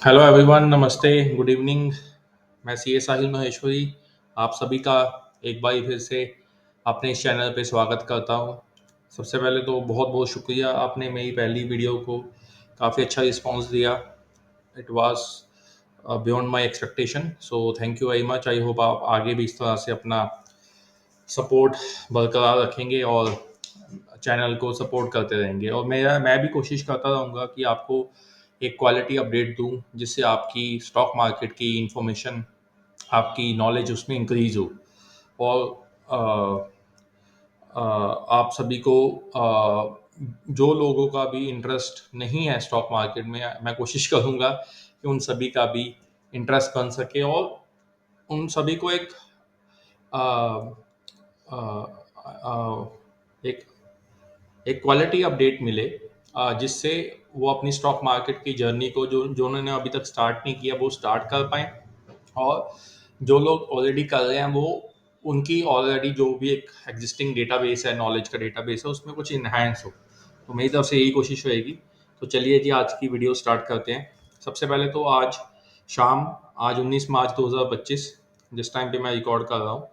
Hello everyone, नमस्ते, good evening. मैं सी ए साहिल महेश्वरी आप सभी का एक बार फिर से अपने इस चैनल पे स्वागत करता हूँ। सबसे पहले तो बहुत बहुत शुक्रिया, आपने मेरी पहली वीडियो को काफ़ी अच्छा रिस्पांस दिया। It was beyond my expectation, so thank you very much. I hope आप आगे भी इस तरह से अपना सपोर्ट बरकरार रखेंगे और चैनल को सपोर्ट करते रहेंगे। और मैं भी कोशिश करता रहूँगा कि आपको एक क्वालिटी अपडेट दूँ जिससे आपकी स्टॉक मार्केट की इंफॉर्मेशन, आपकी नॉलेज उसमें इंक्रीज हो। और अ, आप सभी को जो लोगों का भी इंटरेस्ट नहीं है स्टॉक मार्केट में, मैं कोशिश करूँगा कि उन सभी का भी इंटरेस्ट बन सके और उन सभी को अ, अ, अ, एक एक क्वालिटी अपडेट मिले, जिससे वो अपनी स्टॉक मार्केट की जर्नी को जो जो उन्होंने अभी तक स्टार्ट नहीं किया वो स्टार्ट कर पाएँ। और जो लोग ऑलरेडी कर रहे हैं वो उनकी ऑलरेडी जो भी एक एग्जिस्टिंग डेटाबेस है, नॉलेज का डेटाबेस है, उसमें कुछ इन्हांस हो। तो मेरी तरफ से यही कोशिश रहेगी। तो चलिए जी, आज की वीडियो स्टार्ट करते हैं। सबसे पहले तो शाम आज 19 मार्च 2025, जिस टाइम पे मैं रिकॉर्ड कर रहा हूँ,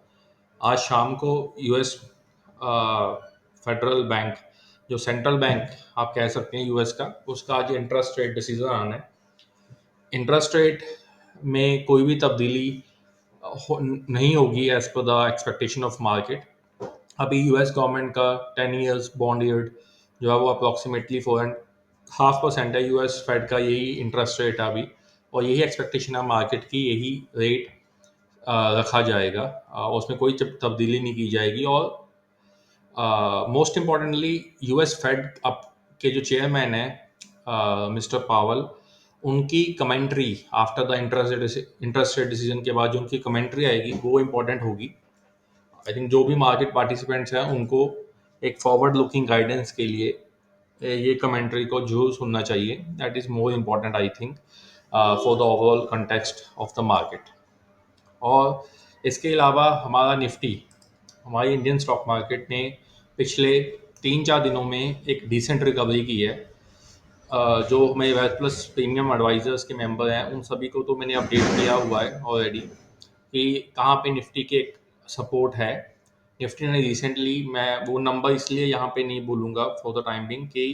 आज शाम को यूएस फेडरल बैंक, जो सेंट्रल बैंक आप कह सकते हैं यूएस का, उसका आज इंटरेस्ट रेट डिसीजन आना है। इंटरेस्ट रेट में कोई भी तब्दीली नहीं होगी as per the expectation of market. अभी यूएस गवर्नमेंट का 10 ईयर्स बॉन्ड यील्ड जो है वो अप्रोक्सीमेटली 4.5% है। यूएस फेड का यही इंटरेस्ट रेट है अभी, और यही एक्सपेक्टेशन है मार्केट की, यही रेट रखा जाएगा। उसमें कोई तब्दीली नहीं की जाएगी। और मोस्ट इम्पॉर्टेंटली यूएस फेड अब के जो चेयरमैन है मिस्टर पावल, उनकी commentary after the interest rate decision के बाद जो उनकी कमेंट्री आएगी वो इम्पोर्टेंट होगी। आई थिंक जो भी मार्केट पार्टिसिपेंट्स हैं उनको एक फॉरवर्ड लुकिंग गाइडेंस के लिए ये कमेंट्री को जरूर सुनना चाहिए। That is more important I think for the overall context of the market. और इसके अलावा हमारा निफ्टी, हमारी इंडियन स्टॉक मार्केट ने पिछले 3-4 दिनों में एक डिसेंट रिकवरी की है। जो मेरे वेल्थ प्लस प्रीमियम एडवाइजर्स के मेंबर हैं उन सभी को तो मैंने अपडेट किया हुआ है ऑलरेडी कि कहाँ पे निफ्टी के एक सपोर्ट है। निफ्टी ने रिसेंटली, मैं वो नंबर इसलिए यहाँ पे नहीं बोलूँगा फॉर द टाइम बिंग कि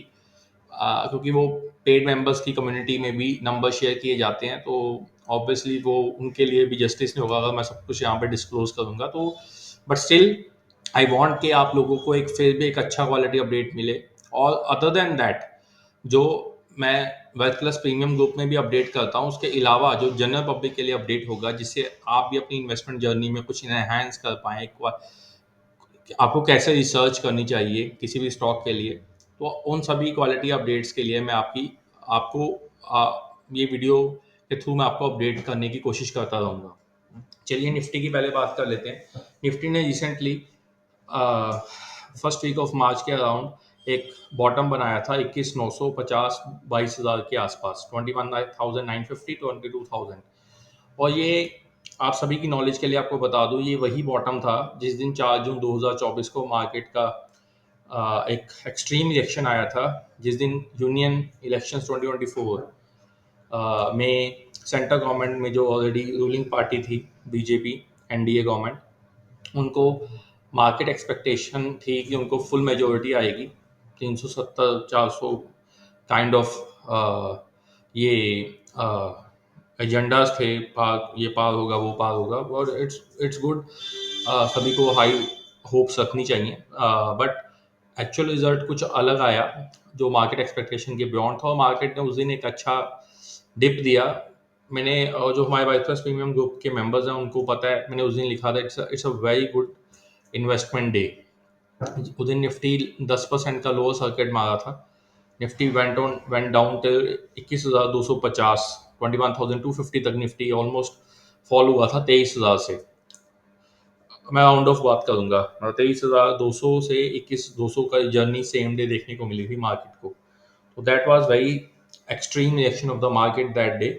क्योंकि वो पेड मेंबर्स की कम्युनिटी में भी नंबर शेयर किए जाते हैं, तो ऑब्वियसली वो उनके लिए भी जस्टिस नहीं होगा अगर मैं सब कुछ यहाँ पे डिस्क्लोज करूँगा। तो बट स्टिल आई वांट कि आप लोगों को एक फिर भी एक अच्छा क्वालिटी अपडेट मिले। और अदर देन दैट, जो मैं वेल्थ प्लस प्रीमियम ग्रुप में भी अपडेट करता हूँ, उसके अलावा जो जनरल पब्लिक के लिए अपडेट होगा जिससे आप भी अपनी इन्वेस्टमेंट जर्नी में कुछ इनहेंस कर पाएँ, कि आपको कैसे रिसर्च करनी चाहिए किसी भी स्टॉक के लिए। तो उन सभी क्वालिटी अपडेट्स के लिए मैं आपको ये वीडियो के थ्रू मैं आपको अपडेट करने की कोशिश करता रहूँगा। चलिए निफ्टी की पहले बात कर लेते हैं। निफ्टी ने recently first week of March के अराउंड एक बॉटम बनाया था 21,950 22,000 के आसपास, 21,950 22,000। और ये आप सभी की नॉलेज के लिए आपको बता दूं, ये वही बॉटम था जिस दिन 4 जून 2024 को मार्केट का एक एक्सट्रीम इलेक्शन आया था, जिस दिन यूनियन इलेक्शंस 2024 में सेंट्रल गवर्नमेंट में जो ऑलरेडी रूलिंग पार्टी थी बीजेपी, एनडीए गवर्नमेंट, उनको मार्केट एक्सपेक्टेशन थी कि उनको फुल मेजोरिटी आएगी, 370 400 काइंड ऑफ ये एजेंडाज थे, ये पार होगा वो पार होगा। और इट्स इट्स गुड, सभी को हाई होप्स रखनी चाहिए। बट एक्चुअल रिजल्ट कुछ अलग आया जो मार्केट एक्सपेक्टेशन के बियॉन्ड था, और मार्केट ने उस दिन एक अच्छा डिप दिया। मैंने जो हमारे वाइस प्लस प्रीमियम ग्रुप के मेंबर्स हैं उनको पता है, मैंने उस दिन लिखा था it's a very good investment day. उस दिन निफ्टी 10% का लोअर सर्किट मारा था। निफ्टी वेंट डाउन टिल 21,250, 21,250 तक निफ्टी ऑलमोस्ट फॉल हुआ था 23,000 से। मैं राउंड ऑफ बात करूंगा, 23,200 से 21,200 का जर्नी सेम डे देखने को मिली थी मार्केट को। तो that was very extreme reaction of the market that day,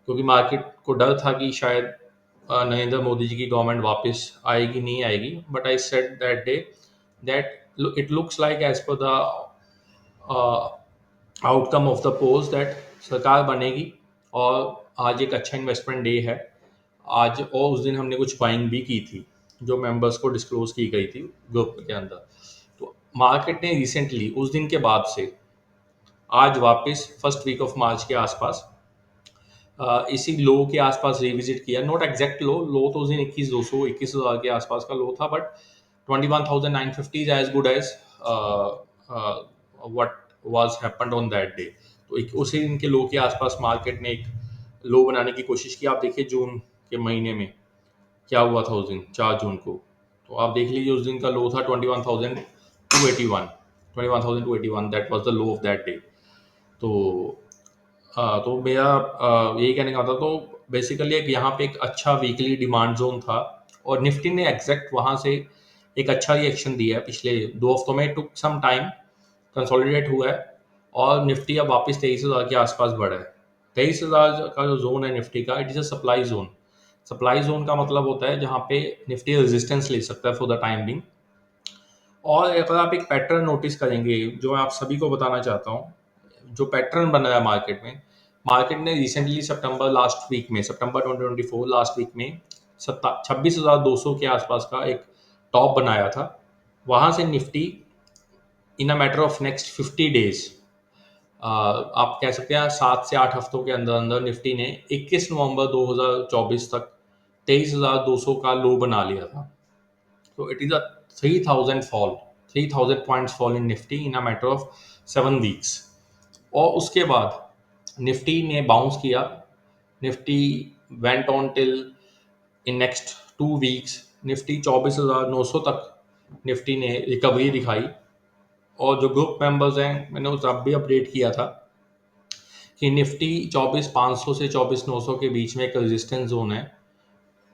क्योंकि मार्केट को डर था कि शायद नरेंद्र मोदी जी की गवर्नमेंट वापस आएगी नहीं आएगी। But I said that day that it looks like as per the outcome of the polls that सरकार बनेगी। और आज एक अच्छा इन्वेस्टमेंट डे है आज, और उस दिन हमने कुछ बाइंग भी की थी जो मेंबर्स को डिस्क्लोज की गई थी ग्रुप के अंदर। तो मार्केट ने रिसेंटली उस दिन के बाद से आज वापस फर्स्ट वीक ऑफ मार्च के आसपास इसी लो के आसपास रिविजिट किया। नॉट एग्जैक्ट लो तो उस दिन 21,200 21,000 के आसपास का लो था, but 21,950 is as good as what was happened on that day. तो उसी दिन के लो के आसपास मार्केट ने एक लो बनाने की कोशिश की। आप देखिए जून के महीने में क्या हुआ था उस दिन 4 जून को। तो आप देख लीजिए उस दिन का लो था 21,281, that was the low of that day. तो तो मेरा यही कहने का था। तो बेसिकली एक यहाँ पे एक अच्छा वीकली डिमांड जोन था, और निफ्टी ने एग्जैक्ट वहाँ से एक अच्छा रिएक्शन दिया है। पिछले 2 हफ्तों में टुक सम टाइम कंसोलिडेट हुआ है, और निफ्टी अब वापस 23,000 के आसपास बढ़ा है। 23,000 का जो जोन है निफ्टी का, it is a supply zone. Supply zone का मतलब होता है जहाँ पे निफ्टी रेजिस्टेंस ले सकता है फॉर द टाइम बिंग। और अगर आप एक पैटर्न नोटिस करेंगे जो मैं आप सभी को बताना चाहता हूँ, जो पैटर्न बन रहा है मार्केट में, मार्केट ने रिसेंटली सितंबर लास्ट वीक में, सितंबर 2024 लास्ट वीक में 26,200 के आसपास का एक टॉप बनाया था। वहां से Nifty in a matter of next 50 days, आप कह सकते हैं 7 से 8 हफ्तों के अंदर अंदर, निफ्टी ने 21 नवंबर 2024 तक 23,200 का लो बना लिया था। तो it is a 3,000 fall, 3,000 points fall in Nifty in a matter of 7 weeks. और उसके बाद निफ्टी ने बाउंस किया। Nifty went on till in next 2 weeks, Nifty 24,900 तक निफ्टी ने रिकवरी दिखाई। और जो ग्रुप मेंबर्स हैं, मैंने उस अब भी अपडेट किया था कि निफ्टी 24,500 से 24,900 के बीच में एक रेजिस्टेंस जोन है।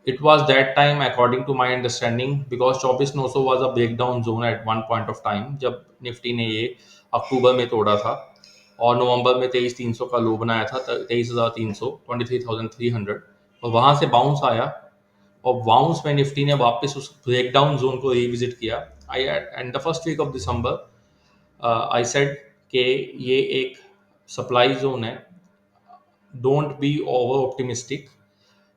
It was that time according to my understanding, because 24,900 was a breakdown zone at one point of time, जब निफ्टी ने ये अक्टूबर में तोड़ा था, और नवंबर में 23,300 का लो बनाया था, 23,300, 23,300, और वहां से बाउंस आया। और बाउंस में निफ्टी ने वापस उस ब्रेकडाउन जोन को रिविजिट किया। I and the first week of December I said कि ये एक सप्लाई जोन है, don't be over optimistic.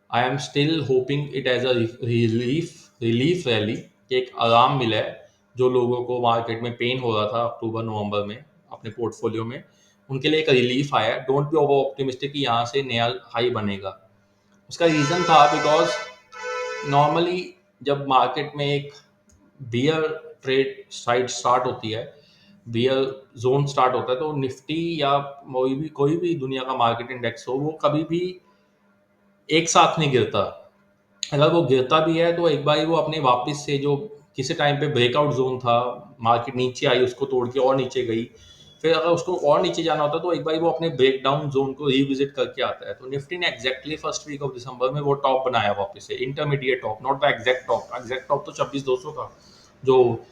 I am still hoping it as a relief rally, एक आराम मिला है जो लोगों को मार्केट में पेन हो रहा था अक्टूबर नवंबर में अपने पोर्टफोलियो में, उनके लिए एक रिलीफ आया। डोंट बी ओवर ऑप्टिमिस्टिक कि यहाँ से नया हाई बनेगा। उसका रीज़न था बिकॉज नॉर्मली जब मार्केट में एक बियर ट्रेड साइड स्टार्ट होती है, बियर जोन स्टार्ट होता है, तो निफ्टी या कोई भी दुनिया का मार्केट इंडेक्स हो, वो कभी भी एक साथ नहीं गिरता। अगर वो गिरता भी है तो एक बार वो अपने वापस से जो किसी टाइम पे ब्रेकआउट जोन था, मार्केट नीचे आई, उसको तोड़ के और नीचे गई, फिर अगर उसको और नीचे जाना होता है तो एक बार वो अपने ब्रेक डाउन जोन को रिविजिट करके आता है। तो निफ्टी ने एक्जैक्टली फर्स्ट वीक ऑफ दिसंबर में वो टॉप बनाया वापस से, intermediate top, not the exact top. Exact top तो 26,200 था जो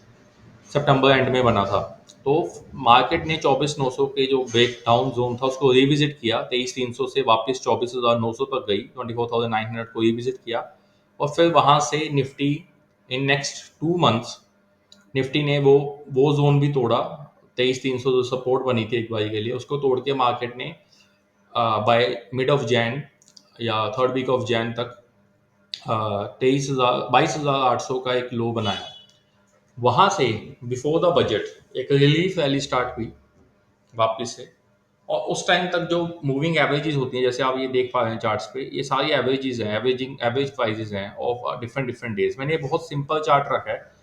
सितंबर एंड में बना था। तो मार्केट ने 24,900 के जो ब्रेक डाउन जोन था उसको रिविजिट किया, 23,300 से वापस 24,900 तक गई, 24,900 को रिविजिट किया। और फिर वहां से Nifty in next 2 months Nifty ने वो जोन भी तोड़ा। 23,300 जो सपोर्ट बनी थी एक बारी के लिए, उसको तोड़ के मार्केट ने बाय मिड ऑफ जैन या थर्ड वीक ऑफ जैन तक 22,800 का एक लो बनाया। वहां से बिफोर द बजट एक रिलीफ रैली स्टार्ट हुई वापस से। और उस टाइम तक जो मूविंग एवरेजेस होती हैं, जैसे आप ये देख पा रहे हैं चार्ट्स पे, ये सारी एवरेजेस हैं, एवरेज प्राइजेस हैं ऑफ डिफरेंट डिफरेंट डेज। मैंने ये बहुत सिंपल चार्ट रखा है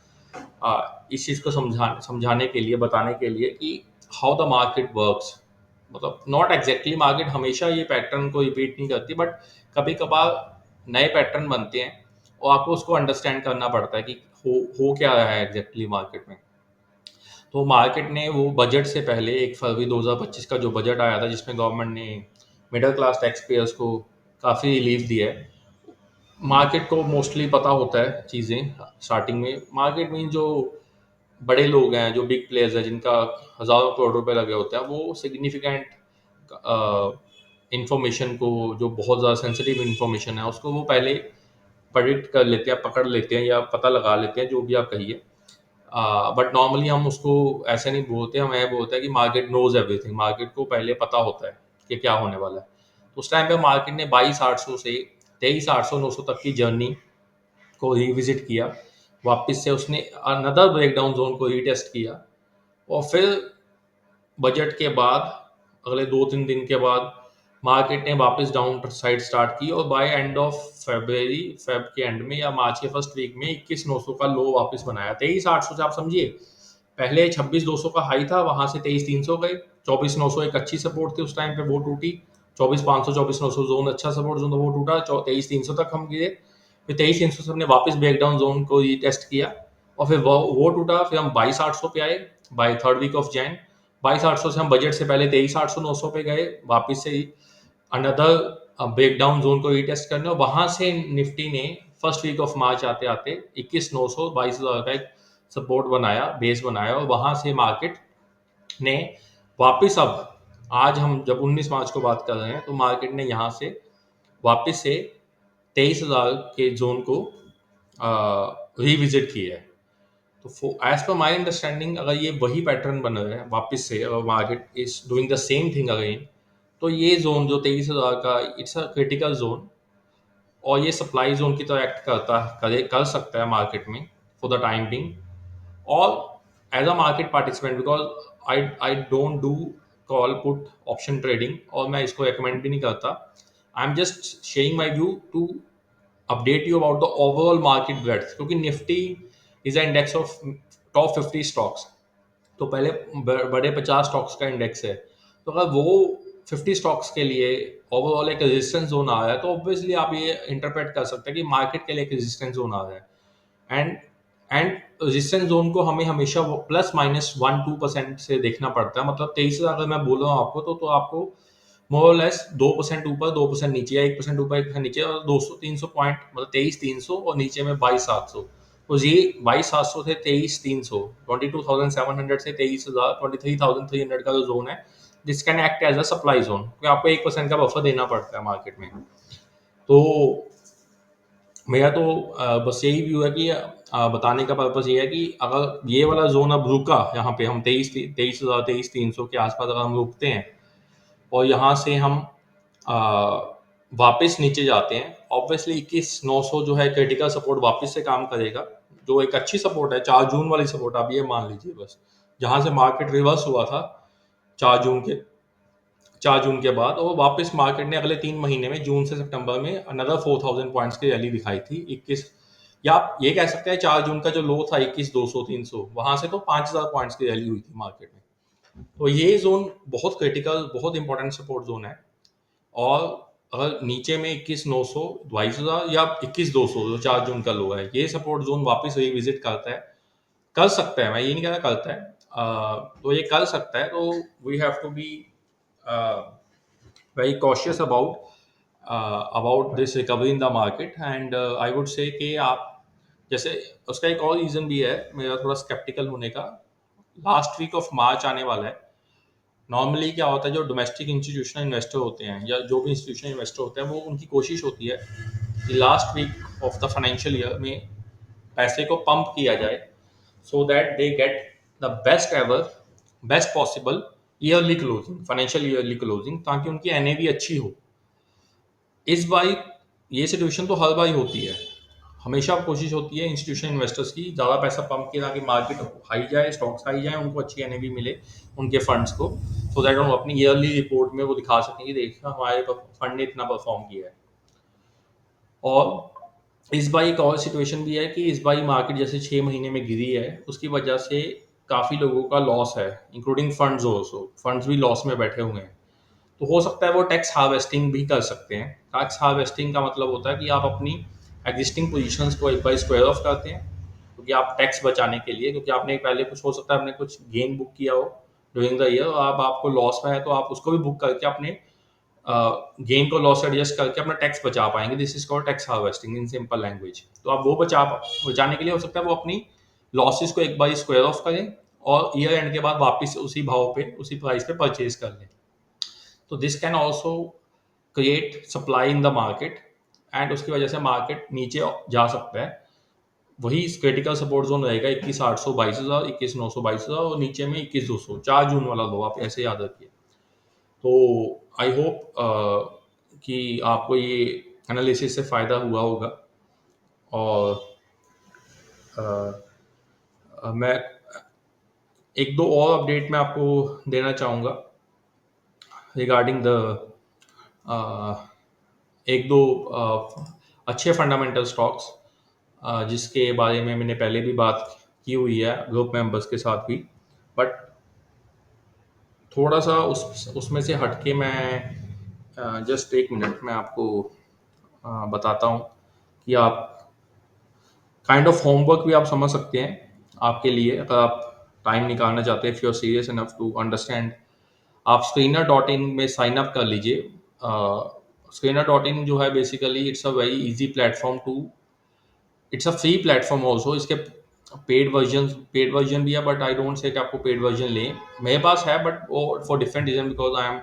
इस चीज़ को समझाने के लिए, बताने के लिए कि हाउ द मार्केट वर्क्स। मतलब नॉट एग्जैक्टली मार्केट हमेशा ये पैटर्न को रिपीट नहीं करती, बट कभी कभार नए पैटर्न बनते हैं और आपको उसको अंडरस्टैंड करना पड़ता है कि हो क्या रहा है एग्जैक्टली मार्केट में। तो मार्केट ने वो बजट से पहले 1 फरवरी 2025 का जो बजट आया था, जिसमें गवर्नमेंट ने मिडिल क्लास टैक्स पेयर्स को काफ़ी रिलीफ दिया है। मार्केट को मोस्टली पता होता है चीज़ें स्टार्टिंग में। मार्केट में जो बड़े लोग हैं, जो बिग प्लेयर्स हैं, जिनका हज़ारों करोड़ रुपए लगे होते हैं, वो सिग्निफिकेंट इंफॉर्मेशन को, जो बहुत ज़्यादा सेंसिटिव इंफॉर्मेशन है, उसको वो पहले प्रेडिक्ट कर लेते हैं, पकड़ लेते हैं या पता लगा लेते हैं, जो भी आप कहिए। बट नॉर्मली हम उसको ऐसे नहीं बोलते, हम यह बोलते हैं कि मार्केट नोज एवरीथिंग। मार्केट को पहले पता होता है कि क्या होने वाला है। तो उस टाइम पे मार्केट ने 22,800 से 23,800-900 तक की जर्नी को रिविजिट किया। वापस से उसने अनदर ब्रेकडाउन जोन को रीटेस्ट किया और फिर बजट के बाद अगले 2-3 दिन के बाद मार्केट ने वापस डाउन साइड स्टार्ट की और बाय एंड ऑफ फेब के एंड में या मार्च के फर्स्ट वीक में 21,900 का लो वापस बनाया। 23,800 से आप समझिए, पहले 26,200 का हाई था, वहां से 23,300 गए। 24,900 एक अच्छी सपोर्ट थी उस टाइम पे, वो टूटी। 24,500 24,900 जोन अच्छा सपोर्ट जोन था, वो टूटा। 23,300 तक हम गिरे। फिर 23,300 से हमने वापस ब्रेकडाउन जोन को रीटेस्ट किया और फिर वो टूटा। फिर हम 22,800 पे आए by third week of Jan. 22,800 से हम बजट से पहले 23,800-900 पे गए वापस से अनदर ब्रेकडाउन जोन को रीटेस्ट करने, और वहां से निफ्टी ने फर्स्ट वीक ऑफ मार्च आते आते 21,900 22,000 का एक सपोर्ट बनाया, बेस बनाया, और वहां से मार्केट ने वापस, अब आज हम जब 19 मार्च को बात कर रहे हैं, तो मार्केट ने यहाँ से वापस से 23,000 के जोन को रिविजिट किया है। तो एज पर माई अंडरस्टैंडिंग, अगर ये वही पैटर्न बन रहा है वापस से, अगर market is doing the same thing again, तो ये जोन जो 23,000 का, इट्स अ क्रिटिकल जोन, और ये सप्लाई जोन की तरह एक्ट कर सकता है मार्केट में फॉर द टाइम बिंग। और as a market participant, because I I don't do call put option trading, और मैं इसको रिकमेंड भी नहीं करता। I am just sharing my view to update you about the overall market breadth, क्योंकि Nifty is a index of top 50 stocks. तो पहले बड़े 50 स्टॉक्स का इंडेक्स है, तो अगर वो 50 स्टॉक्स के लिए ओवरऑल एक रेजिस्टेंस जोन आ रहा है, तो ऑब्वियसली आप ये इंटरप्रेट कर सकते हैं कि मार्केट के लिए एक रेजिस्टेंस जोन आ रहा है। एंड रेजिस्टेंस जोन को हमें हमेशा +-1-2% से देखना पड़ता है। मतलब 23,000 अगर मैं बोल रहा हूँ आपको, तो आपको मोर और लेस 2% ऊपर 2% नीचे, या 1% ऊपर 1% नीचे, और 200-300 पॉइंट, मतलब 23,300 और नीचे में 22,700। तो ये 22,700 से 23,300, 22,700 से 23,000, 23,300 का जो जोन है, this can act as a supply zone, क्योंकि आपको 1% का बफर देना पड़ता है मार्केट में। तो मेरा तो बस यही व्यू है कि बताने का पर्पस ये है कि अगर ये वाला जोन अब रुका, यहाँ पे हम 23,000 23,300 के आसपास अगर हम रुकते हैं, और यहाँ से हम आ, वापस नीचे जाते हैं, ऑब्वियसली 21,900 जो है क्रिटिकल सपोर्ट वापस से काम करेगा, जो एक अच्छी सपोर्ट है, 4 जून वाली सपोर्ट, आप ये मान लीजिए बस, जहां से मार्केट रिवर्स हुआ था 4 जून के 4 जून के बाद, और वापस मार्केट ने अगले 3 महीने में जून से सितंबर में अनदर 4,000 पॉइंट्स की रैली दिखाई थी। 21, या आप ये कह सकते हैं 4 जून का जो लो था 21,200-300, वहां से तो 5,000 पॉइंट्स की रैली हुई थी मार्केट में। तो ये जोन बहुत क्रिटिकल, बहुत इंपॉर्टेंट सपोर्ट जोन है। और अगर नीचे में 21,900, 22,000 या 21,200 जो 4 जून का लो है, ये सपोर्ट जोन वापस रिविजिट करता है, कर सकता है, मैं ये नहीं कह रहा करता है, तो ये कर सकता है। तो we have to be very cautious about this recovery in the market. And I would say कि आप, जैसे उसका एक और रीज़न भी है मेरा थोड़ा स्केप्टिकल होने का, लास्ट वीक ऑफ मार्च आने वाला है। नॉर्मली क्या होता है, जो डोमेस्टिक इंस्टीट्यूशनल इन्वेस्टर होते हैं, या जो भी इंस्टीट्यूशनल इन्वेस्टर होते हैं, वो उनकी कोशिश होती है कि last week of the financial year में पैसे को पंप किया जाए, so that they get the best possible yearly closing, financial yearly closing, ताकि उनकी एनएवी अच्छी हो। इस बार ये सिचुएशन तो हर बार ही होती है, हमेशा कोशिश होती है इंस्टीट्यूशनल इन्वेस्टर्स की ज़्यादा पैसा पंप किया ताकि मार्केट हाई जाए, स्टॉक्स हाई जाए, उनको अच्छी एनएवी मिले उनके फंड्स को, सो दैट हम अपनी ईयरली रिपोर्ट में वो दिखा सकें कि देखिए हमारे फंड ने इतना परफॉर्म किया है। और इस बार एक और सिचुएशन भी है कि इस बार मार्केट जैसे 6 महीने में गिरी है, उसकी वजह से काफ़ी लोगों का लॉस है, इंक्लूडिंग फंड्स ऑल्सो, फंड्स भी लॉस में बैठे हुए हैं। तो हो सकता है वो टैक्स हार्वेस्टिंग भी कर सकते हैं। टैक्स हार्वेस्टिंग का मतलब होता है कि आप अपनी एग्जिस्टिंग पोजीशंस को एक बार स्क्वायर ऑफ करते हैं, क्योंकि आप टैक्स बचाने के लिए, क्योंकि आपने पहले कुछ, हो सकता है आपने कुछ गेन बुक किया हो ड्यूरिंग द ईयर, और अब आपको लॉस में है, तो आप उसको भी बुक करके अपने गेन को लॉस एडजस्ट करके अपना टैक्स बचा पाएंगे। This is called tax harvesting in simple language. तो आप वो बचाने के लिए, हो सकता है वो अपनी लॉसेस को एक बार स्क्वायर ऑफ करें, और ईयर एंड के बाद वापस उसी भाव पे, उसी प्राइस पे परचेज कर लें। तो this can also create supply in the market, and उसकी वजह से मार्केट नीचे जा सकता है। वही क्रिटिकल सपोर्ट जोन रहेगा 21,800 22,000, 21,900 22,000, और नीचे में 21,200, 4 जून वाला लो, आप ऐसे याद रखिए। तो आई होप कि आपको ये एनालिसिस से फ़ायदा हुआ होगा। और अ, मैं एक दो और अपडेट मैं आपको देना चाहूँगा रिगार्डिंग द एक दो अच्छे फंडामेंटल स्टॉक्स जिसके बारे में मैंने पहले भी बात की हुई है ग्रुप मेंबर्स के साथ भी, बट थोड़ा सा उसमें से हटके मैं जस्ट एक मिनट में आपको बताता हूँ कि आप काइंड ऑफ होमवर्क भी आप समझ सकते हैं आपके लिए, अगर आप टाइम निकालना चाहते हैं, if you are serious enough to understand. आप स्क्रीनर डॉट इन में साइन अप कर लीजिए। स्क्रीनर डॉट इन जो है basically it's a very easy platform to, it's a free platform also. इसके पेड वर्जन भी है, बट आई डोंट से कि आपको पेड वर्जन लें। मेरे पास है, बट वो for different reason, because I am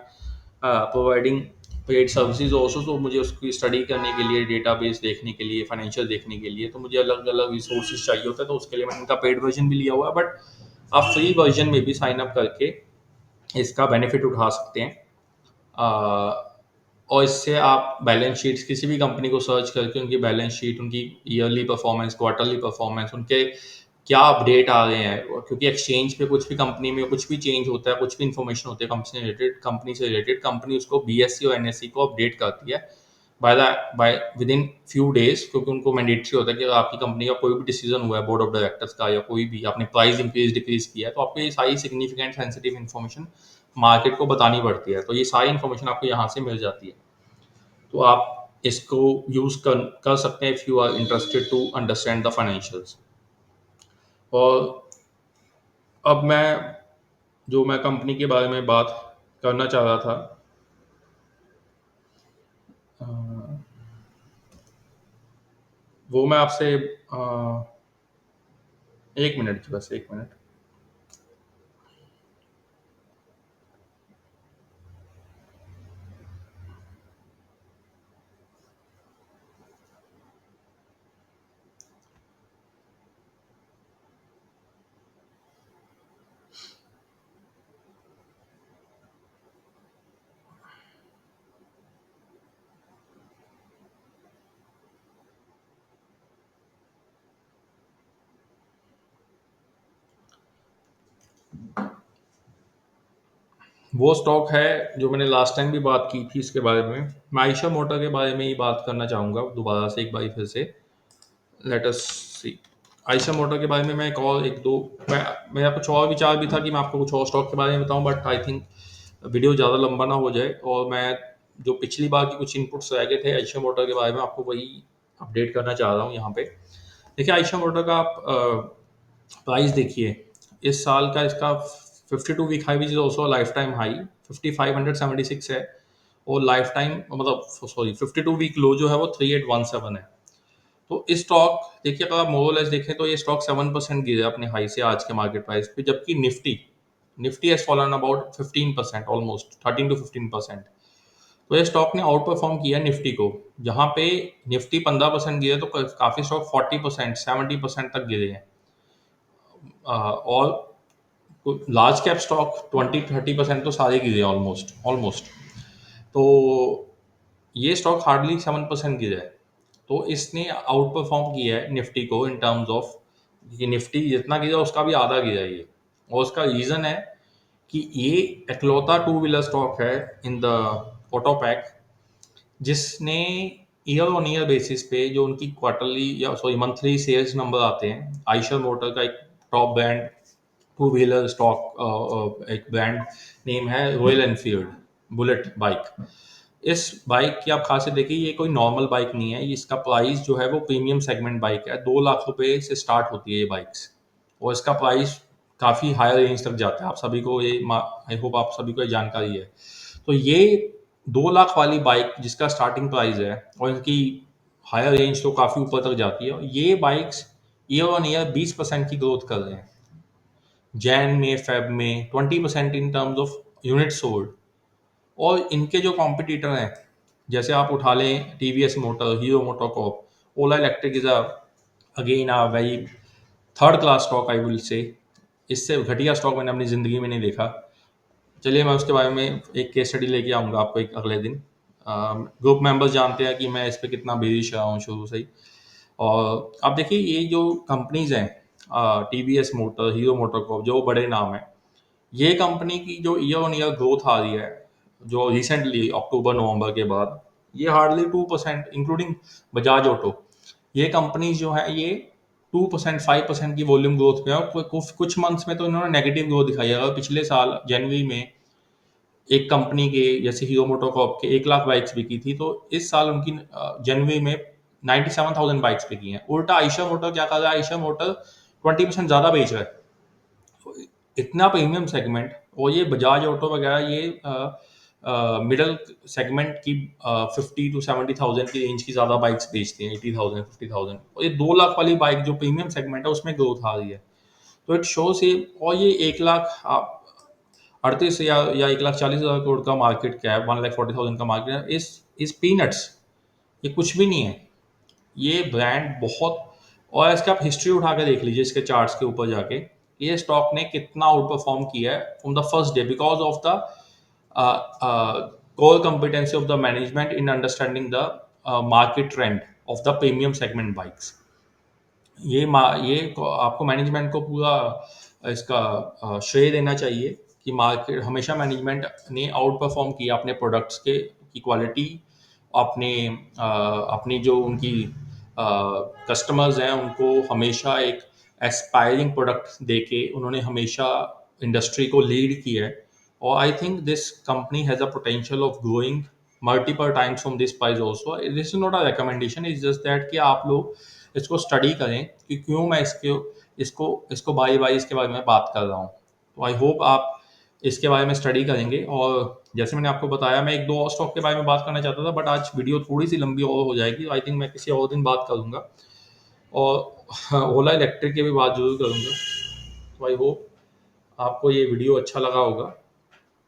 providing paid services also. तो मुझे उसकी स्टडी करने के लिए, डेटाबेस देखने के लिए, फाइनेंशियल देखने के लिए, तो मुझे अलग अलग रिसोर्सेज चाहिए होता है, तो उसके लिए मैंने इनका पेड वर्जन भी लिया हुआ है। बट आप फ्री वर्जन में भी साइन अप करके इसका बेनिफिट उठा सकते हैं। और इससे आप बैलेंस शीट्स किसी भी कंपनी को सर्च करके उनकी बैलेंस शीट, उनकी ईयरली परफॉर्मेंस, क्वार्टरली परफॉर्मेंस, उनके क्या अपडेट आ रहे हैं, क्योंकि एक्सचेंज पे कुछ भी कंपनी में कुछ भी चेंज होता है, कुछ भी इंफॉर्मेशन होती है कंपनी से रिलेटेड, कंपनी उसको बीएससी और एनएससी को अपडेट करती है by within few days, क्योंकि उनको मैंडेटरी होता है कि अगर आपकी कंपनी का कोई भी डिसीजन हुआ है बोर्ड ऑफ डायरेक्टर्स का, या कोई भी आपने प्राइस इंक्रीज डिक्रीज किया है, तो आपको ये सारी सिग्निफिकेंट सेंसिटिव इन्फॉर्मेशन मार्केट को बतानी पड़ती है। तो ये सारी इन्फॉर्मेशन आपको यहाँ से मिल जाती है। तो आप इसको यूज कर सकते हैं if you are interested to understand the financials. और अब मैं कंपनी के बारे में बात करना चाह रहा था, अ, वो मैं आपसे एक मिनट की, बस एक मिनट। वो स्टॉक है जो मैंने लास्ट टाइम भी बात की थी इसके बारे में। मैं आयशा मोटर के बारे में ही बात करना चाहूँगा दोबारा से, एक बार फिर से। लेट अस सी। आयशा मोटर के बारे में मैं एक दो, मैं मेरा कुछ और विचार भी था कि मैं आपको कुछ और स्टॉक के बारे में बताऊं, बट आई थिंक वीडियो ज़्यादा लंबा ना हो जाए, और मैं जो पिछली बार की कुछ इनपुट्स रह गए थे आयशा मोटर के बारे में, आपको वही अपडेट करना चाह रहा हूँ यहाँ पे। देखिए, आयशा मोटर का आप प्राइस देखिए, इस साल का इसका 52 week high which is also life time high 5576 है। और लाइफ टाइम मतलब सॉरी 52 वीक लो जो है वो 3817 है। तो इस स्टॉक देखिए, अगर आप मोरलेस देखें तो ये स्टॉक 7% गिरा अपने हाई से आज के मार्केट प्राइस पे, जबकि Nifty Nifty has fallen about 15%, almost 13 to 15%। तो ये स्टॉक ने आउट परफॉर्म किया निफ्टी को। जहां पे निफ्टी 15% गिरे, तो काफी स्टॉक 40% 70% तक गिरे हैं। और लार्ज कैप स्टॉक 20-30% तो सारे गिरे, ऑलमोस्ट ऑलमोस्ट। तो ये स्टॉक हार्डली 7% गिरा है। तो इसने आउट परफॉर्म किया है निफ्टी को इन टर्म्स ऑफ, कि निफ्टी जितना गिरा उसका भी आधा गिरा है ये। और उसका रीजन है कि ये इकलौता टू व्हीलर स्टॉक है इन द ऑटो पैक जिसने ईयर ऑन ईयर बेसिस पे जो उनकी क्वार्टरली या सॉरी मंथली सेल्स नंबर आते हैं। आयशर मोटर का एक top brand two wheeler stock, एक ब्रांड नेम है रॉयल एनफील्ड बुलेट बाइक। इस बाइक की आप खासियत देखिए, ये कोई नॉर्मल बाइक नहीं है। इसका प्राइस जो है वो प्रीमियम सेगमेंट बाइक है, 2 लाख रुपए से स्टार्ट होती है ये बाइक्स। और इसका प्राइस काफ़ी हायर रेंज तक जाता है। आप सभी को ये, आई होप आप सभी को ये जानकारी है। तो ये 2 लाख वाली बाइक जिसका स्टार्टिंग प्राइस है, और इनकी हायर रेंज तो काफ़ी ऊपर तक जाती है, और ये बाइक्स ईयर ऑन ईयर 20% की ग्रोथ कर रहे हैं। जैन में, फेब में 20% in terms of unit sold. और इनके जो कॉम्पिटिटर हैं, जैसे आप उठा लें TVS motor, hero MotoCorp, Ola electric is again a very third class stock, I will say. इससे घटिया स्टॉक मैंने अपनी ज़िंदगी में नहीं देखा। चलिए, मैं उसके बारे में एक केस स्टडी लेके आऊँगा आपको एक अगले दिन। ग्रुप मेंबर्स जानते हैं कि मैं इस पे कितना बेरिश रहा हूँ शुरू से ही। और अब देखिए ये जो कंपनीज हैं, टीवीएस मोटर, हीरो मोटोकॉर्प, जो बड़े नाम हैं, ये कंपनी की जो ईयर ऑन ईयर ग्रोथ आ रही है, जो रिसेंटली अक्टूबर नवंबर के बाद, ये हार्डली 2%, इंक्लूडिंग बजाज ऑटो, ये कंपनी जो है ये 2% 5% की वॉल्यूम ग्रोथ पे है। और कुछ मंथ्स में तो इन्होंने नेगेटिव ग्रोथ दिखाई है। अगर पिछले साल जनवरी में एक कंपनी के जैसे हीरो मोटोकॉर्प के 1 लाख बाइक्स बिकी थी, तो इस साल उनकी जनवरी में 97,000 बाइक्स बिकी हैं। उल्टा आयशर मोटर क्या कर रहा है, आयशर मोटर 20% ज़्यादा बेच रहा है। तो इतना प्रीमियम सेगमेंट, और ये बजाज ऑटो वगैरह ये मिडल सेगमेंट की 50 to 70,000 की रेंज की ज़्यादा बाइक्स बेचती हैं, 80,000 50,000। और ये 2 लाख वाली बाइक जो प्रीमियम सेगमेंट है उसमें ग्रोथ आ रही है। तो इट शोज ये। और ये 1,38 या 1,40,000 करोड़ का मार्केट कैप, 1,40,000 का मार्केट है, इस पीनट्स, ये कुछ भी नहीं है। ये ब्रांड बहुत। और इसका आप हिस्ट्री उठा के देख लीजिए इसके चार्ट्स के ऊपर जाके, ये स्टॉक ने कितना आउट परफॉर्म किया है from the first day, because of the core competency of the management in understanding the market trend of the premium segment bikes. आपको मैनेजमेंट को पूरा इसका श्रेय देना चाहिए कि मार्केट हमेशा मैनेजमेंट ने आउट परफॉर्म किया अपने प्रोडक्ट्स के की क्वालिटी, अपने अपनी जो उनकी कस्टमर्स हैं उनको हमेशा एक एस्पायरिंग प्रोडक्ट देके उन्होंने हमेशा इंडस्ट्री को लीड किया है। और I think this company has a potential of growing multiple times from this price also. This is not a recommendation, is just that कि आप लोग इसको स्टडी करें कि क्यों मैं इसको इसको बारी बारी इसके बारे में बात कर रहा हूँ। तो आई होप आप इसके बारे में स्टडी करेंगे। और जैसे मैंने आपको बताया, मैं एक दो और स्टॉक के बारे में बात करना चाहता था, बट आज वीडियो थोड़ी सी लंबी और हो जाएगी, तो आई थिंक मैं किसी और दिन बात करूँगा। और ओला इलेक्ट्रिक की भी बात जरूर करूँगा। तो आई होप आपको ये वीडियो अच्छा लगा होगा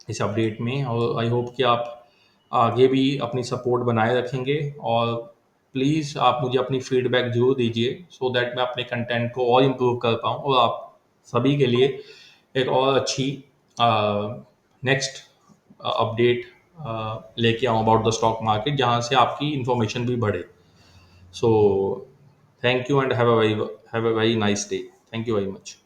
इस अपडेट में, और आई होप कि आप आगे भी अपनी सपोर्ट बनाए रखेंगे। और प्लीज़ आप मुझे अपनी फीडबैक जरूर दीजिए, सो दैट मैं अपने कंटेंट को और इम्प्रूव कर पाऊँ और आप सभी के लिए एक और अच्छी नेक्स्ट अपडेट लेके आऊँ अबाउट द स्टॉक मार्केट, जहाँ से आपकी इंफॉर्मेशन भी बढ़े। So thank you and have a very nice day. Thank you very much.